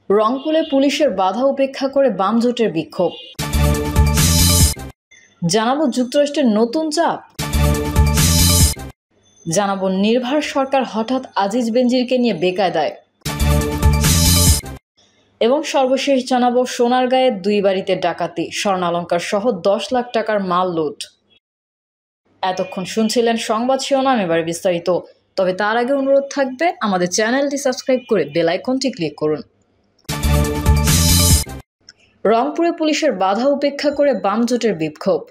রংপুরে পুলিশের বাধা উপেক্ষা করে বাম জোটের বিক্ষোভ। জানাবো যুক্তরাষ্ট্রের নতুন চাপ। জানাবো নির্ভর সরকার হঠাৎ আজিজ বেনজিরকে নিয়ে বেকায়দায়। এবং সর্বশেষ জানাবো সোনারগাঁয়ে 2 বাড়িতে ডাকাতি, স্বর্ণালংকার সহ 10 লাখ টাকার মাল লুট। এতক্ষণ শুনছিলেন সংবাদ শিরোনাম, এবার বিস্তারিত। তবে তার আগে অনুরোধ থাকবে আমাদের চ্যানেলটি সাবস্ক্রাইব করে বেল আইকনটি ক্লিক করুন। রংপুরে পুলিশের বাধা উপেক্ষা করে বাম জোটের বিক্ষোভ।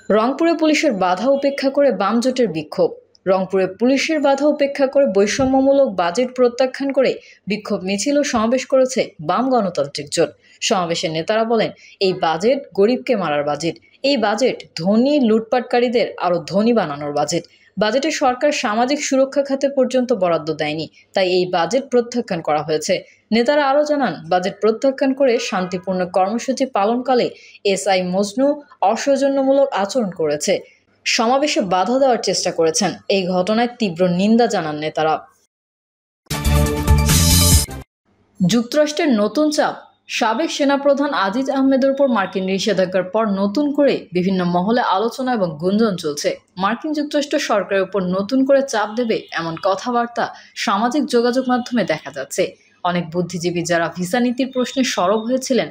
রংপুরে পুলিশের বাধা উপেক্ষা করে বাম জোটের বিক্ষোভ। রংপুরে পুলিশের বাধা উপেক্ষা করে বৈষম্যমূলক বাজেট প্রত্যাখ্যান করে বিক্ষোভ মিছিল ও সমাবেশ করেছে বাম গণতান্ত্রিক জোট। সমাবেশের নেতারা বলেন, এই বাজেট গরিবকে মারার বাজেট, এই বাজেট ধনী লুটপাটকারীদের আরও ধনী বানানোর বাজেট। বাজেটে সরকার সামাজিক সুরক্ষা খাতে পর্যন্ত বরাদ্দ দেয়নি, তাই এই বাজেট প্রত্যাখ্যান করা হয়েছে। নেতারা আরও জানান, বাজেট প্রত্যাখ্যান করে শান্তিপূর্ণ কর্মসূচি পালনকালে এসআই মজনু অসৌজন্যমূলক আচরণ করেছে, সমাবেশে বাধা দেওয়ার চেষ্টা করেছেন। এই ঘটনায় তীব্র নিন্দা জানান নেতারা। যুক্তরাষ্ট্রের নতুন চাপ। সাবেক সেনাপ্রধান আজিজ আহমেদের উপর মার্কিন নিষেধাজ্ঞার পর নতুন করে বিভিন্ন মহলে আলোচনা এবং গুঞ্জন চলছে। মার্কিন যুক্তরাষ্ট্র সরকারের উপর নতুন করে চাপ দেবে এমন কথাবার্তা সামাজিক যোগাযোগ মাধ্যমে দেখা যাচ্ছে। অনেক বুদ্ধিজীবী যারা ভিসা নীতির প্রশ্নে সরব হয়েছিলেন,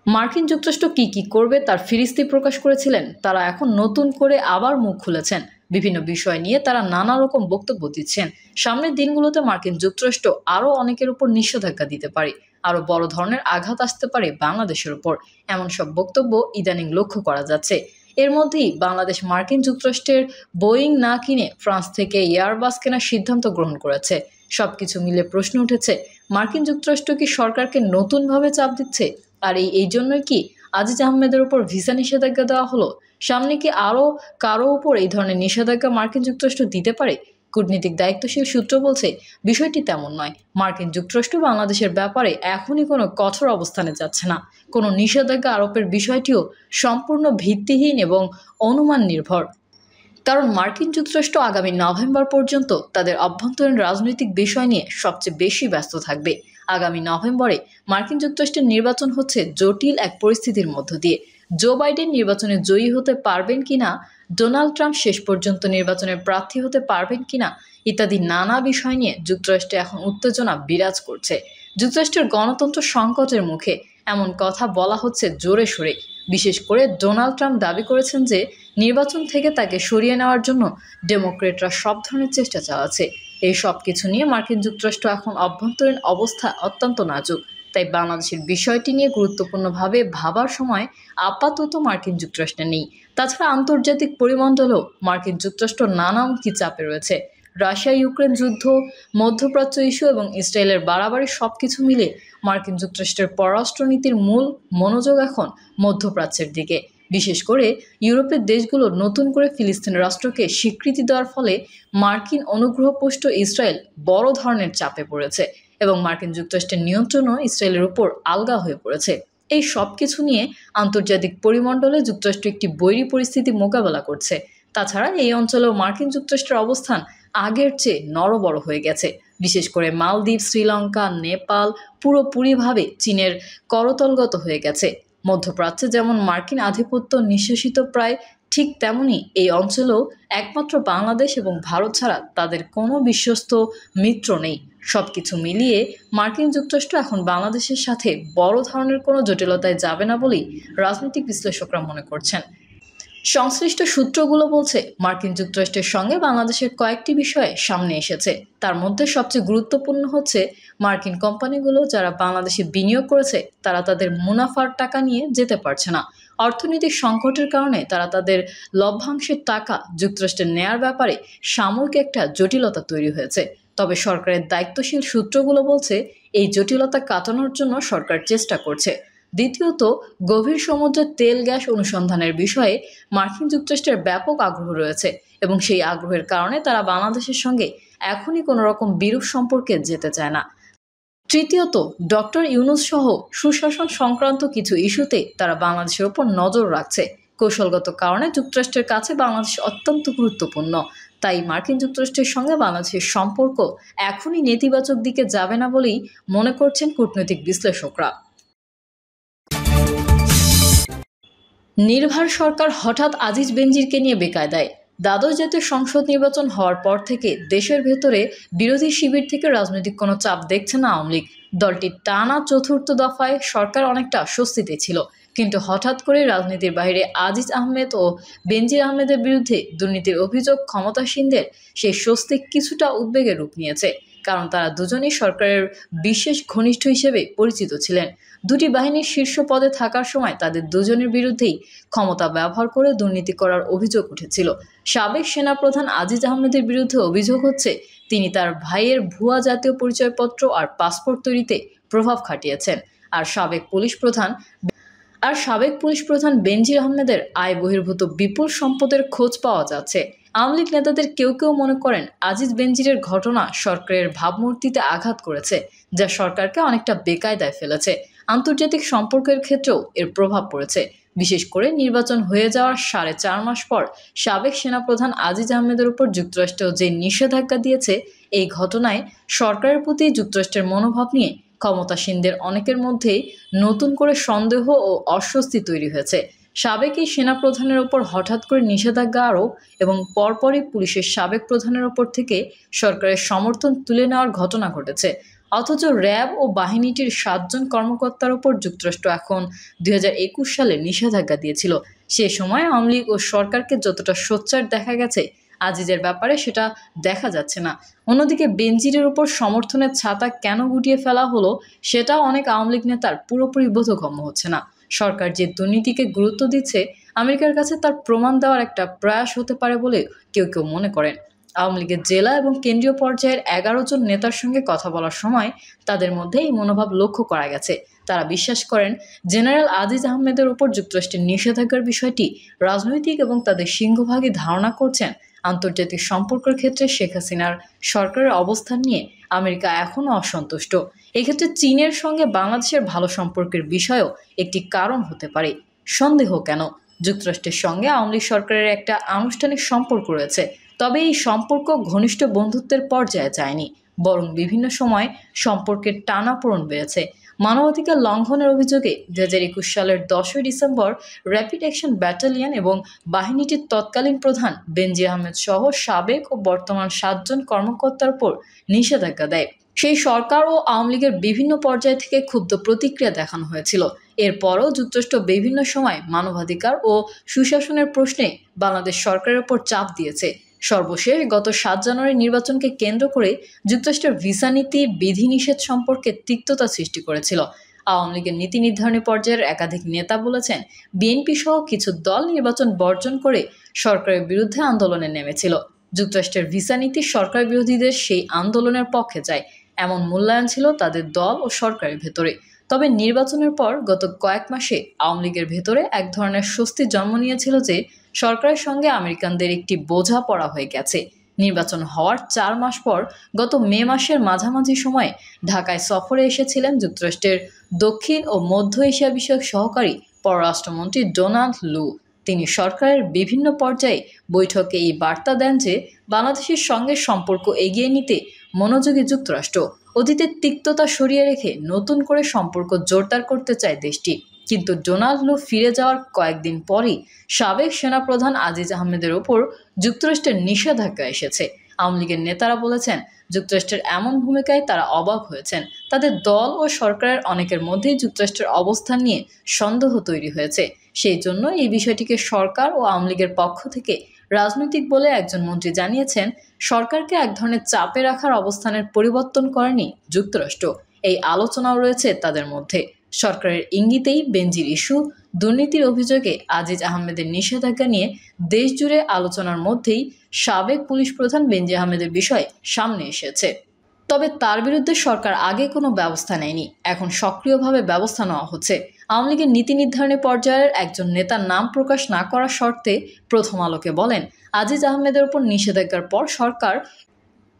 মার্কিন যুক্তরাষ্ট্র কি করবে তার ফিরিস্তি প্রকাশ করেছিলেন, তারা এখন নতুন করে আবার মুখ খুলেছেন। বিভিন্ন বিষয় নিয়ে তারা নানা রকম বক্তব্য দিচ্ছেন। সামনের দিনগুলোতে মার্কিন যুক্তরাষ্ট্র আরও অনেকের উপর নিষেধাজ্ঞা দিতে পারে, আরও বড় ধরনের আঘাত আসতে পারে বাংলাদেশের উপর, এমন সব বক্তব্য ইদানিং লক্ষ্য করা যাচ্ছে। এর মধ্যেই বাংলাদেশ মার্কিন যুক্তরাষ্ট্রের বোয়িং না কিনে ফ্রান্স থেকে এয়ারবাস কেনার সিদ্ধান্ত গ্রহণ করেছে। সবকিছু মিলে প্রশ্ন উঠেছে, মার্কিন যুক্তরাষ্ট্র কি সরকারকে নতুনভাবে চাপ দিচ্ছে? আর এই জন্যই কি আজিজ আহমেদের উপর ভিসা নিষেধাজ্ঞা দেওয়া হলো? সামনে কি আরও কারো উপর এই ধরনের নিষেধাজ্ঞা মার্কিন যুক্তরাষ্ট্র দিতে পারে? কূটনীতিক দায়িত্বশীল সূত্র বলছে, বিষয়টি তেমন নয়। মার্কিন যুক্তরাষ্ট্র বাংলাদেশের ব্যাপারে এখনই কোনো কঠোর অবস্থানে যাচ্ছে না। কোনো নিষেধাজ্ঞা আরোপের বিষয়টিও সম্পূর্ণ ভিত্তিহীন এবং অনুমান নির্ভর। কারণ মার্কিন যুক্তরাষ্ট্র আগামী নভেম্বর পর্যন্ত তাদের অভ্যন্তরীণ রাজনৈতিক বিষয় নিয়ে সবচেয়ে বেশি ব্যস্ত থাকবে। আগামী নভেম্বরে মার্কিন যুক্তরাষ্ট্রের নির্বাচন হচ্ছে জটিল এক পরিস্থিতির মধ্য দিয়ে। জো বাইডেন নির্বাচনে জয়ী হতে পারবেন কিনা, ডোনাল্ড ট্রাম্প শেষ পর্যন্ত নির্বাচনের প্রার্থী হতে পারবেন কিনা ইত্যাদি নানা বিষয় নিয়ে যুক্তরাষ্ট্রে এখন উত্তেজনা বিরাজ করছে। যুক্তরাষ্ট্রের গণতন্ত্র সংকটের মুখে এমন কথা বলা হচ্ছে জোরে সোরে। বিশেষ করে ডোনাল্ড ট্রাম্প দাবি করেছেন যে নির্বাচন থেকে তাকে সরিয়ে নেওয়ার জন্য ডেমোক্রেটরা সব ধরনের চেষ্টা চালাচ্ছে। এই সব কিছু নিয়ে মার্কিন যুক্তরাষ্ট্র এখন অভ্যন্তরীণ অবস্থা অত্যন্ত নাজুক। তাই বাংলাদেশের বিষয়টি নিয়ে গুরুত্বপূর্ণভাবে ভাবার সময় আপাতত মার্কিন যুক্তরাষ্ট্রে নেই। তাছাড়া আন্তর্জাতিক পরিমণ্ডলেও মার্কিন যুক্তরাষ্ট্র নানামুখী চাপে রয়েছে। রাশিয়া ইউক্রেন যুদ্ধ, মধ্যপ্রাচ্য ইস্যু এবং ইসরায়েলের বাড়াবাড়ি সবকিছু মিলে মার্কিন যুক্তরাষ্ট্রের পররাষ্ট্রনীতির মূল মনোযোগ এখন মধ্যপ্রাচ্যের দিকে। বিশেষ করে ইউরোপের দেশগুলো নতুন করে ফিলিস্তিন রাষ্ট্রকে স্বীকৃতি দেওয়ার ফলে মার্কিন অনুগ্রহপুষ্ট ইসরায়েল বড় ধরনের চাপে পড়েছে এবং মার্কিন যুক্তরাষ্ট্রের নিয়ন্ত্রণও ইসরায়েলের উপর আলগা হয়ে পড়েছে। এই সব কিছু নিয়ে আন্তর্জাতিক পরিমণ্ডলে যুক্তরাষ্ট্র একটি বৈরী পরিস্থিতি মোকাবেলা করছে। তাছাড়া এই অঞ্চলেও মার্কিন যুক্তরাষ্ট্রের অবস্থান আগের চেয়ে নড়বড় হয়ে গেছে। বিশেষ করে মালদ্বীপ, শ্রীলঙ্কা, নেপাল পুরোপুরিভাবে চীনের করতলগত হয়ে গেছে। মধ্যপ্রাচ্যে যেমন মার্কিন আধিপত্য নিঃশেষিত প্রায়, ঠিক তেমনি এই অঞ্চলেও একমাত্র বাংলাদেশ এবং ভারত ছাড়া তাদের কোনো বিশ্বস্ত মিত্র নেই। সবকিছু মিলিয়ে মার্কিন যুক্তরাষ্ট্র এখন বাংলাদেশের সাথে বড় ধরনের কোনো জটিলতায় যাবে না বলেই রাজনৈতিক বিশ্লেষকরা মনে করছেন। সংশ্লিষ্ট সূত্রগুলো বলছে, মার্কিন যুক্তরাষ্ট্রের সঙ্গে বাংলাদেশের কয়েকটি বিষয়ে সামনে এসেছে। তার মধ্যে সবচেয়ে গুরুত্বপূর্ণ হচ্ছে, মার্কিন কোম্পানিগুলো যারা বাংলাদেশে বিনিয়োগ করেছে তারা তাদের মুনাফার টাকা নিয়ে যেতে পারছে না। অর্থনৈতিক সংকটের কারণে তারা তাদের লভ্যাংশের টাকা যুক্তরাষ্ট্রে নেয়ার ব্যাপারে সাময়িক একটা জটিলতা তৈরি হয়েছে। তবে সরকারের দায়িত্বশীল সূত্রগুলো বলছে, এই জটিলতা কাটানোর জন্য সরকার চেষ্টা করছে। দ্বিতীয়ত, গভীর সমুদ্রের তেল গ্যাস অনুসন্ধানের বিষয়ে মার্কিন যুক্তরাষ্ট্রের ব্যাপক আগ্রহ রয়েছে এবং সেই আগ্রহের কারণে তারা বাংলাদেশের সঙ্গে এখনই কোনো রকম বিরূপ সম্পর্কে যেতে চায় না। তৃতীয়ত, ডক্টর ইউনূস সহ সুশাসন সংক্রান্ত কিছু ইস্যুতে তারা বাংলাদেশের ওপর নজর রাখছে। কৌশলগত কারণে যুক্তরাষ্ট্রের কাছে বাংলাদেশ অত্যন্ত গুরুত্বপূর্ণ। তাই মার্কিন যুক্তরাষ্ট্রের সঙ্গে বাংলাদেশের সম্পর্ক এখনই নেতিবাচক দিকে যাবে না বলেই মনে করছেন কূটনৈতিক বিশ্লেষকরা। নির্ভর সরকার হঠাৎ আজিজ বেনজিরকে নিয়ে বেকায়দায়। দ্বাদশ জাতীয় সংসদ নির্বাচন হওয়ার পর থেকে দেশের ভেতরে বিরোধী শিবির থেকে রাজনৈতিক কোনো চাপ দেখছে না আওয়ামী লীগ। দলটির টানা চতুর্থ দফায় সরকার অনেকটা স্বস্তিতে ছিল, কিন্তু হঠাৎ করে রাজনীতির বাইরে আজিজ আহমেদ ও বেনজির আহমেদের বিরুদ্ধে দুর্নীতির অভিযোগ ক্ষমতাসীনদের সেই স্বস্তি কিছুটা উদ্বেগের রূপ নিয়েছে। কারণ তারা দুজনেই সরকারের বিশেষ ঘনিষ্ঠ হিসেবে পরিচিত ছিলেন। দুটি বাহিনীর শীর্ষ পদে থাকার সময় তাদের দুজনের বিরুদ্ধেই ক্ষমতা ব্যবহার করে দুর্নীতি করার অভিযোগ উঠেছিল। সাবেক সেনাপ্রধান আজিজ আহমেদের বিরুদ্ধে অভিযোগ হচ্ছে তিনি তার ভাইয়ের ভুয়া জাতীয় পরিচয়পত্র আর পাসপোর্ট তৈরিতে প্রভাব খাটিয়েছেন। আর সাবেক পুলিশ প্রধান বেনজির আহমেদের আয় বহির্ভূত বিপুল সম্পদের খোঁজ পাওয়া যাচ্ছে। আওয়ামী লীগ নেতাদের কেউ কেউ মনে করেন আজিজ বেনজিরের ঘটনা সরকারের ভাবমূর্তিতে আঘাত করেছে, যা সরকারকে অনেকটা বেকায়দায় ফেলেছে। আন্তর্জাতিক সম্পর্কের ক্ষেত্রেও এর প্রভাব পড়েছে। বিশেষ করে নির্বাচন হয়ে যাওয়ার 4.5 মাস পর সাবেক সেনাপ্রধান আজিজ আহমেদের উপর যুক্তরাষ্ট্র যে নিষেধাজ্ঞা দিয়েছে, এই ঘটনায় সরকারের প্রতি যুক্তরাষ্ট্রের মনোভাব নিয়ে ক্ষমতাসীনদের অনেকের মধ্যেই নতুন করে সন্দেহ ও অস্বস্তি তৈরি হয়েছে। সাবেক এই সেনাপ্রধানের ওপর হঠাৎ করে নিষেধাজ্ঞা আরোপ এবং পরপরই পুলিশের সাবেক প্রধানের ওপর থেকে সরকারের সমর্থন তুলে নেওয়ার ঘটনা ঘটেছে। অথচ র্যাব ও বাহিনীটির 7 জন কর্মকর্তার ওপর যুক্তরাষ্ট্র এখন 2021 সালে নিষেধাজ্ঞা দিয়েছিল। সে সময় আওয়ামী লীগ ও সরকারকে যতটা সোচ্চার দেখা গেছে, আজিজের ব্যাপারে সেটা দেখা যাচ্ছে না। অন্যদিকে বেনজিরের উপর সমর্থনের ছাতা কেন গুটিয়ে ফেলা হলো, সেটাও অনেক আওয়ামী লীগ নেতার পুরোপুরি বোধগম্য হচ্ছে না। সরকার যে দুর্নীতিকে গুরুত্ব দিচ্ছে, আমেরিকার কাছে তার প্রমাণ দেওয়ার একটা প্রয়াস হতে পারে বলে কেউ কেউ মনে করেন। আওয়ামী লীগের জেলা এবং কেন্দ্রীয় পর্যায়ের 11 জন নেতার সঙ্গে কথা বলার সময় তাদের মধ্যে এই মনোভাব লক্ষ্য করা গেছে। তারা বিশ্বাস করেন জেনারেল আজিজ আহমেদের উপর যুক্তরাষ্ট্রের নিষেধাজ্ঞার বিষয়টি রাজনৈতিক এবং তাদের সিংহভাগই ধারণা করছেন আন্তর্জাতিক সম্পর্কের ক্ষেত্রে শেখ হাসিনার সরকারের অবস্থান নিয়ে আমেরিকা এখনও অসন্তুষ্ট। এক্ষেত্রে চীনের সঙ্গে বাংলাদেশের ভালো সম্পর্কের বিষয়ও একটি কারণ হতে পারে। সন্দেহ কেন? যুক্তরাষ্ট্রের সঙ্গে আওয়ামী লীগ সরকারের একটা আনুষ্ঠানিক সম্পর্ক রয়েছে, তবে এই সম্পর্ক ঘনিষ্ঠ বন্ধুত্বের পর্যায়ে যায়নি, বরং বিভিন্ন সময় সম্পর্কের টানাপোড়েন বেড়েছে। মানবাধিকার লঙ্ঘনের অভিযোগে 2021 সালের 10 ডিসেম্বর র্যাপিড অ্যাকশন ব্যাটালিয়ন এবং বাহিনীটির তৎকালীন প্রধান বেনজির আহমেদ সহ সাবেক ও বর্তমান 7 জন কর্মকর্তার উপর নিষেধাজ্ঞা দেয়। সেই সরকার ও আওয়ামী লীগের বিভিন্ন পর্যায় থেকে ক্ষুব্ধ প্রতিক্রিয়া দেখানো হয়েছিল। এরপরও যুক্তরাষ্ট্র বিভিন্ন সময় মানবাধিকার ও সুশাসনের প্রশ্নে বাংলাদেশ সরকারের উপর চাপ দিয়েছে। সর্বশেষ গত 7 জানুয়ারি নির্বাচনকে কেন্দ্র করে যুক্তরাষ্ট্রের ভিসা নীতি বিধিনিষেধ সম্পর্কে তিক্ততা সৃষ্টি করেছিল। আওয়ামী লীগের নীতি নির্ধারণী পর্যায়ের একাধিক নেতা বলেছেন, বিএনপি সহ কিছু দল নির্বাচন বর্জন করে সরকারের বিরুদ্ধে আন্দোলনে নেমেছিল। যুক্তরাষ্ট্রের ভিসা নীতি সরকার বিরোধীদের সেই আন্দোলনের পক্ষে যায়, এমন মূল্যায়ন ছিল তাদের দল ও সরকারের ভেতরে। তবে নির্বাচনের পর গত কয়েক মাসে আওয়ামী লীগের ভেতরে এক ধরনের স্বস্তি জন্ম নিয়েছিল যে সরকারের সঙ্গে আমেরিকানদের একটি বোঝা পড়া হয়ে গেছে। নির্বাচন হওয়ার 4 মাস পর গত মে মাসের মাঝামাঝি সময়ে ঢাকায় সফরে এসেছিলেন যুক্তরাষ্ট্রের দক্ষিণ ও মধ্য এশিয়া বিষয়ক সহকারী পররাষ্ট্রমন্ত্রী ডোনাল্ড লু। তিনি সরকারের বিভিন্ন পর্যায়ে বৈঠকে এই বার্তা দেন যে বাংলাদেশের সঙ্গে সম্পর্ক এগিয়ে নিতে মনোযোগী যুক্তরাষ্ট্র অতীতের তিক্ততা সরিয়ে রেখে নতুন করে সম্পর্ক জোরদার করতে চায় দেশটি। কিন্তু ডোনাল্ড লু ফিরে যাওয়ার কয়েকদিন পরই সাবেক সেনাপ্রধান আজিজ আহমেদের ওপর যুক্তরাষ্ট্রের নিষেধাজ্ঞা এসেছে। আওয়ামী লীগের নেতারা বলেছেন, যুক্তরাষ্ট্রের এমন ভূমিকায় তারা অবাক হয়েছেন। তাদের দল ও সরকারের অনেকের মধ্যেই যুক্তরাষ্ট্রের অবস্থান নিয়ে সন্দেহ তৈরি হয়েছে। সেই জন্য এই বিষয়টিকে সরকার ও আওয়ামী লীগের পক্ষ থেকে রাজনৈতিক বলে একজন মন্ত্রী জানিয়েছেন, সরকারকে এক ধরনের চাপে রাখার অবস্থানের পরিবর্তন করেনি যুক্তরাষ্ট্র। এই আলোচনাও রয়েছে তাদের মধ্যে। সরকারের ইঙ্গিতেই বেনজির ইস্যু, দুর্নীতির অভিযোগে আজিজ আহমেদের নিষেধাজ্ঞা নিয়ে দেশ জুড়ে আলোচনার মধ্যেই সাবেক পুলিশ প্রধান বেনজির আহমেদের বিষয় সামনে এসেছে। তবে তার বিরুদ্ধে সরকার আগে কোনো ব্যবস্থা নেয়নি, এখন সক্রিয়ভাবে ব্যবস্থা নেওয়া হচ্ছে। আওয়ামী লীগের নীতি নির্ধারণী পর্যায়ের একজন নেতার নাম প্রকাশ না করার শর্তে প্রথম আলোকে বলেন, আজিজ আহমেদের উপর নিষেধাজ্ঞার পর সরকার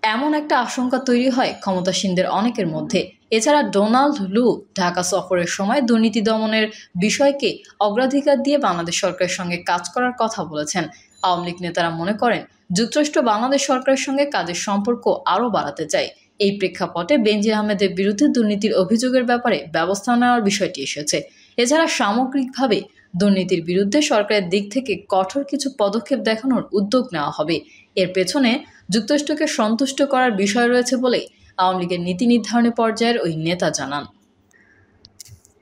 এমন একটা আশঙ্কা তৈরি হয় ক্ষমতাসীনদের অনেকের মধ্যে। এছাড়া ডোনাল্ড লু ঢাকা সফরের সময় দুর্নীতি দমনের বিষয়কে অগ্রাধিকার দিয়ে বাংলাদেশ সরকারের সঙ্গে কাজ করার কথা বলেছেন। আওয়ামী লীগ নেতারা মনে করেন যুক্তরাষ্ট্র বাংলাদেশ সরকারের সঙ্গে কাজের সম্পর্ক আরও বাড়াতে চায়। এই প্রেক্ষাপটে বেনজির আহমেদের বিরুদ্ধে দুর্নীতির অভিযোগের ব্যাপারে ব্যবস্থা নেওয়ার বিষয়টি এসেছে। এছাড়া সামগ্রিকভাবে দুর্নীতির বিরুদ্ধে সরকারের দিক থেকে কঠোর কিছু পদক্ষেপ দেখানোর উদ্যোগ নেওয়া হবে। এর পেছনে যুক্তরাষ্ট্রকে সন্তুষ্ট করার বিষয় রয়েছে বলে আওয়ামী লীগের নীতি নির্ধারণী পর্যায়ের ওই নেতা জানান।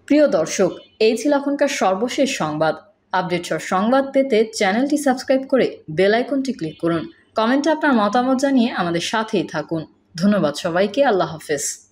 প্রিয় দর্শক, এই ছিল এখনকার সর্বশেষ সংবাদ। আপডেট সংবাদ পেতে চ্যানেলটি সাবস্ক্রাইব করে বেল আইকনটি ক্লিক করুন। কমেন্টে আপনার মতামত জানিয়ে আমাদের সাথেই থাকুন। ধন্যবাদ সবাইকে। আল্লাহ হাফেজ।